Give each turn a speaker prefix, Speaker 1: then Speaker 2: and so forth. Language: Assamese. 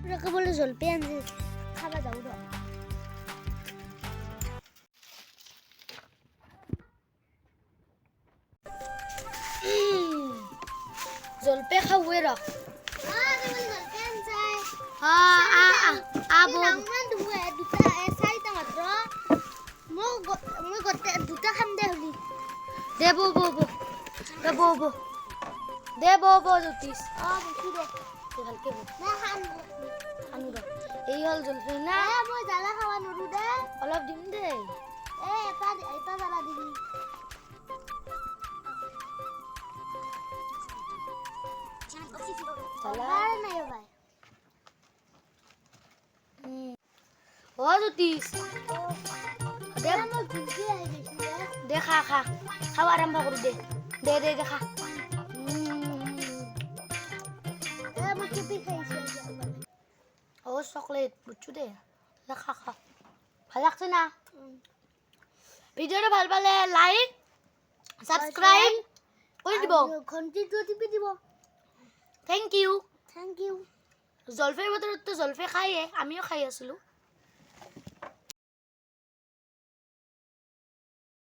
Speaker 1: কেবল জলপাই আনছে খাবা যাও ৰ জলপাই খাওঁৱে ৰ দুটা খাম দে হলি দে বৌ জ্যোতিষ ভালকে খানো ৰ এই হল জলপাই না মই জ্বালা খাবা নৰো দে অলপ দিম দে এটা জ্বালা দিবি ও জ্যোতিষ দে খা খাব আৰম্ভ কৰো দে খা ও চকলেট বুঝছো দে খা ভাল লাগছে না ভিডিওটা ভাল পালে লাইক সাবস্ক্রাইব করে দিব ঘন্টিটো টিপি দিব থ্যাংক ইউ জলফাইৰ বতৰত তো জলফাই খাইয়ে আমিও খাই আছিলো